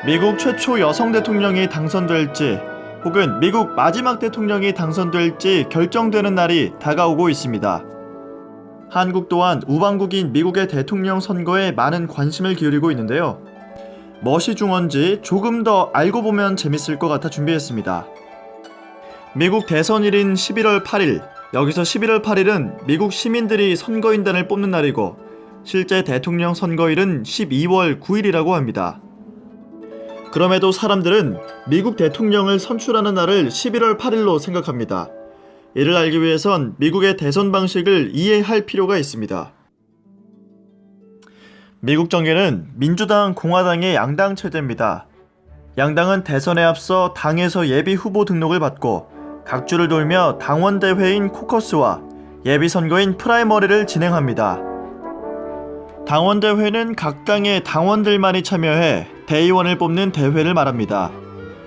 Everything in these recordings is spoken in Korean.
미국 최초 여성 대통령이 당선될지 혹은 미국 마지막 대통령이 당선될지 결정되는 날이 다가오고 있습니다. 한국 또한 우방국인 미국의 대통령 선거에 많은 관심을 기울이고 있는데요. 무엇이 중요한지 조금 더 알고 보면 재밌을 것 같아 준비했습니다. 미국 대선일인 11월 8일, 여기서 11월 8일은 미국 시민들이 선거인단을 뽑는 날이고 실제 대통령 선거일은 12월 9일이라고 합니다. 그럼에도 사람들은 미국 대통령을 선출하는 날을 11월 8일로 생각합니다. 이를 알기 위해선 미국의 대선 방식을 이해할 필요가 있습니다. 미국 정계는 민주당, 공화당의 양당 체제입니다. 양당은 대선에 앞서 당에서 예비 후보 등록을 받고 각 주를 돌며 당원대회인 코커스와 예비선거인 프라이머리를 진행합니다. 당원대회는 각 당의 당원들만이 참여해 대의원을 뽑는 대회를 말합니다.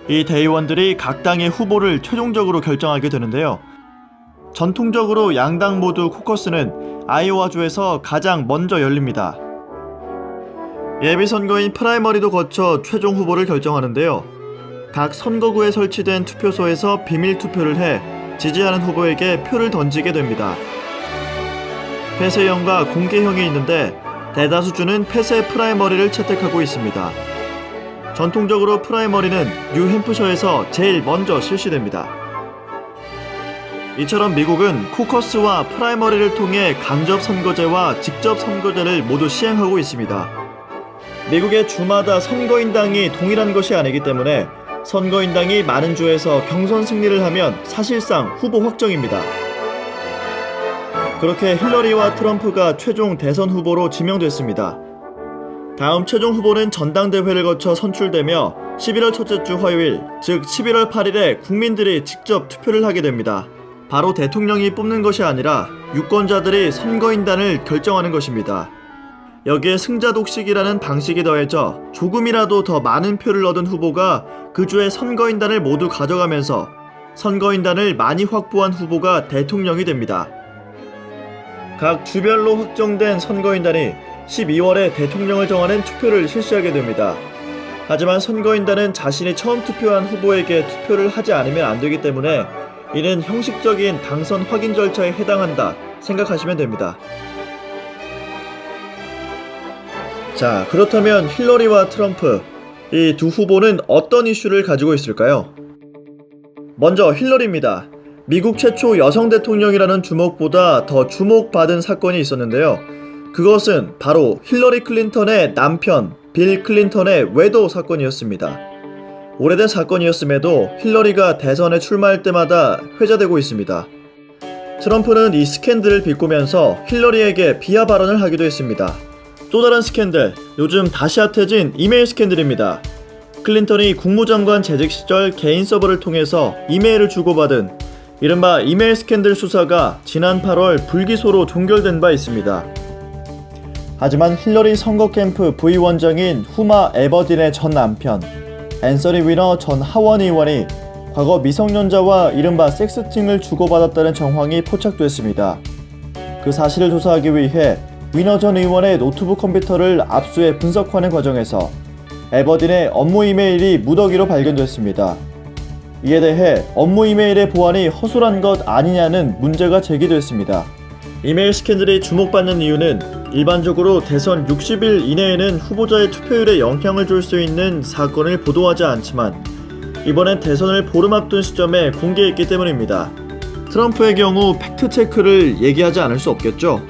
이 대의원들이 각 당의 후보를 최종적으로 결정하게 되는데요. 전통적으로 양당 모두 코커스는 아이오와주에서 가장 먼저 열립니다. 예비선거인 프라이머리도 거쳐 최종 후보를 결정하는데요. 각 선거구에 설치된 투표소에서 비밀 투표를 해 지지하는 후보에게 표를 던지게 됩니다. 폐쇄형과 공개형이 있는데 대다수주는 폐쇄 프라이머리를 채택하고 있습니다. 전통적으로 프라이머리는 뉴햄프셔에서 제일 먼저 실시됩니다. 이처럼 미국은 코커스와 프라이머리를 통해 간접선거제와 직접선거제를 모두 시행하고 있습니다. 미국의 주마다 선거인당이 동일한 것이 아니기 때문에 선거인당이 많은 주에서 경선 승리를 하면 사실상 후보 확정입니다. 그렇게 힐러리와 트럼프가 최종 대선 후보로 지명됐습니다. 다음 최종 후보는 전당대회를 거쳐 선출되며 11월 첫째 주 화요일, 즉 11월 8일에 국민들이 직접 투표를 하게 됩니다. 바로 대통령이 뽑는 것이 아니라 유권자들이 선거인단을 결정하는 것입니다. 여기에 승자독식이라는 방식이 더해져 조금이라도 더 많은 표를 얻은 후보가 그 주의 선거인단을 모두 가져가면서 선거인단을 많이 확보한 후보가 대통령이 됩니다. 각 주별로 확정된 선거인단이 12월에 대통령을 정하는 투표를 실시하게 됩니다. 하지만 선거인단은 자신이 처음 투표한 후보에게 투표를 하지 않으면 안 되기 때문에 이는 형식적인 당선 확인 절차에 해당한다 생각하시면 됩니다. 자, 그렇다면 힐러리와 트럼프, 이 두 후보는 어떤 이슈를 가지고 있을까요? 먼저 힐러리입니다. 미국 최초 여성 대통령이라는 주목보다 더 주목받은 사건이 있었는데요. 그것은 바로 힐러리 클린턴의 남편 빌 클린턴의 외도 사건이었습니다. 오래된 사건이었음에도 힐러리가 대선에 출마할 때마다 회자되고 있습니다. 트럼프는 이 스캔들을 비꼬면서 힐러리에게 비하 발언을 하기도 했습니다. 또 다른 스캔들, 요즘 다시 핫해진 이메일 스캔들입니다. 클린턴이 국무장관 재직 시절 개인 서버를 통해서 이메일을 주고받은 이른바 이메일 스캔들 수사가 지난 8월 불기소로 종결된 바 있습니다. 하지만 힐러리 선거 캠프 부위원장인 후마 에버딘의 전 남편 앤서니 위너 전 하원 의원이 과거 미성년자와 이른바 섹스팅을 주고받았다는 정황이 포착됐습니다. 그 사실을 조사하기 위해 위너 전 의원의 노트북 컴퓨터를 압수해 분석하는 과정에서 에버딘의 업무 이메일이 무더기로 발견됐습니다. 이에 대해 업무 이메일의 보안이 허술한 것 아니냐는 문제가 제기됐습니다. 이메일 스캔들이 주목받는 이유는 일반적으로 대선 60일 이내에는 후보자의 투표율에 영향을 줄 수 있는 사건을 보도하지 않지만 이번엔 대선을 보름 앞둔 시점에 공개했기 때문입니다. 트럼프의 경우 팩트체크를 얘기하지 않을 수 없겠죠.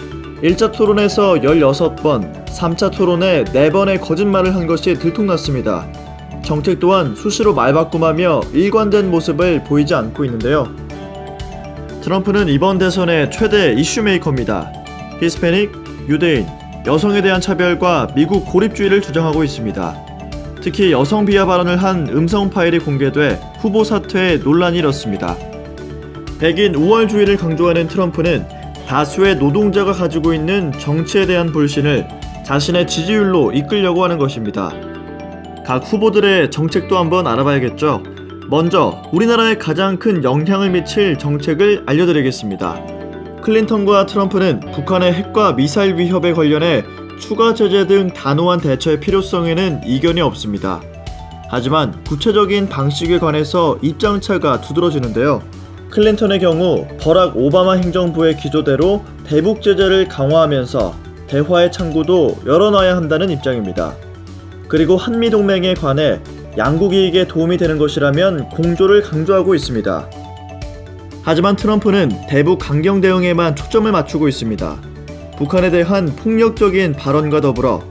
1차 토론에서 16번, 3차 토론에 4번의 거짓말을 한 것이 들통났습니다. 정책 또한 수시로 말바꿈하며 일관된 모습을 보이지 않고 있는데요. 트럼프는 이번 대선의 최대 이슈메이커입니다. 히스패닉, 유대인, 여성에 대한 차별과 미국 고립주의를 주장하고 있습니다. 특히 여성 비하 발언을 한 음성 파일이 공개돼 후보 사퇴에 논란이 일었습니다. 백인 우월주의를 강조하는 트럼프는 다수의 노동자가 가지고 있는 정치에 대한 불신을 자신의 지지율로 이끌려고 하는 것입니다. 각 후보들의 정책도 한번 알아봐야겠죠. 먼저 우리나라에 가장 큰 영향을 미칠 정책을 알려드리겠습니다. 클린턴과 트럼프는 북한의 핵과 미사일 위협에 관련해 추가 제재 등 단호한 대처의 필요성에는 이견이 없습니다. 하지만 구체적인 방식에 관해서 입장차가 두드러지는데요. 클린턴의 경우 버락 오바마 행정부의 기조대로 대북 제재를 강화하면서 대화의 창구도 열어놔야 한다는 입장입니다. 그리고 한미동맹에 관해 양국 이익에 도움이 되는 것이라면 공조를 강조하고 있습니다. 하지만 트럼프는 대북 강경 대응에만 초점을 맞추고 있습니다. 북한에 대한 폭력적인 발언과 더불어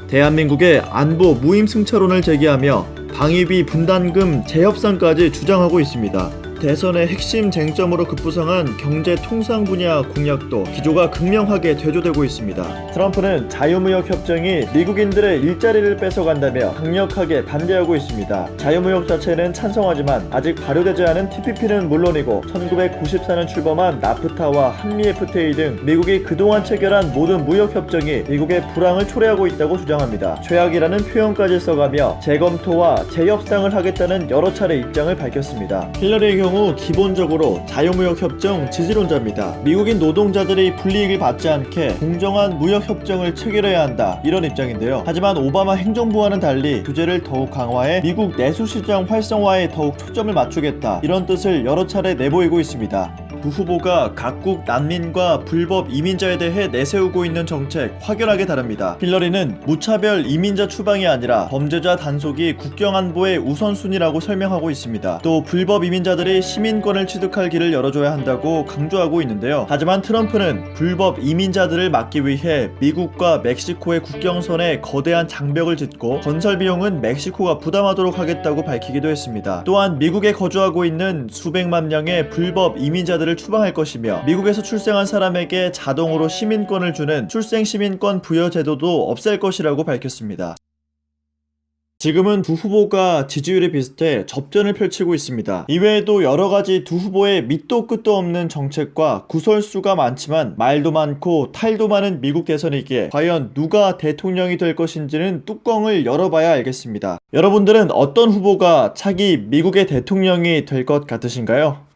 대한민국의 안보 무임승차론을 제기하며 방위비 분담금 재협상까지 주장하고 있습니다. 대선의 핵심 쟁점으로 급부상한 경제 통상 분야 공약도 기조가 극명하게 대조되고 있습니다. 트럼프는 자유무역 협정이 미국인들의 일자리를 뺏어간다며 강력하게 반대하고 있습니다. 자유무역 자체는 찬성하지만 아직 발효되지 않은 TPP는 물론이고 1994년 출범한 나프타와 한미 FTA 등 미국이 그동안 체결한 모든 무역 협정이 미국의 불황을 초래하고 있다고 주장합니다. 최악이라는 표현까지 써가며 재검토와 재협상을 하겠다는 여러 차례 입장을 밝혔습니다. 힐러리의 경우 기본적으로 자유무역 협정 지지론자입니다. 미국인 노동자들이 불이익을 받지 않게 공정한 무역 협정을 체결해야 한다, 이런 입장인데요. 하지만 오바마 행정부와는 달리 규제를 더욱 강화해 미국 내수시장 활성화에 더욱 초점을 맞추겠다, 이런 뜻을 여러 차례 내보이고 있습니다. 두 후보가 각국 난민과 불법 이민자에 대해 내세우고 있는 정책 확연하게 다릅니다. 힐러리는 무차별 이민자 추방이 아니라 범죄자 단속이 국경 안보의 우선순위라고 설명하고 있습니다. 또 불법 이민자들이 시민권을 취득할 길을 열어줘야 한다고 강조하고 있는데요. 하지만 트럼프는 불법 이민자들을 막기 위해 미국과 멕시코의 국경선에 거대한 장벽을 짓고 건설 비용은 멕시코가 부담하도록 하겠다고 밝히기도 했습니다. 또한 미국에 거주하고 있는 수백만 명의 불법 이민자들을 추방할 것이며 미국에서 출생한 사람에게 자동으로 시민권을 주는 출생시민권 부여 제도도 없앨 것이라고 밝혔습니다. 지금은 두 후보가 지지율이 비슷해 접전을 펼치고 있습니다. 이외에도 여러가지 두 후보의 밑도 끝도 없는 정책과 구설수가 많지만 말도 많고 탈도 많은 미국 대선이기에 과연 누가 대통령이 될 것인지는 뚜껑을 열어봐야 알겠습니다. 여러분들은 어떤 후보가 차기 미국의 대통령이 될 것 같으신가요?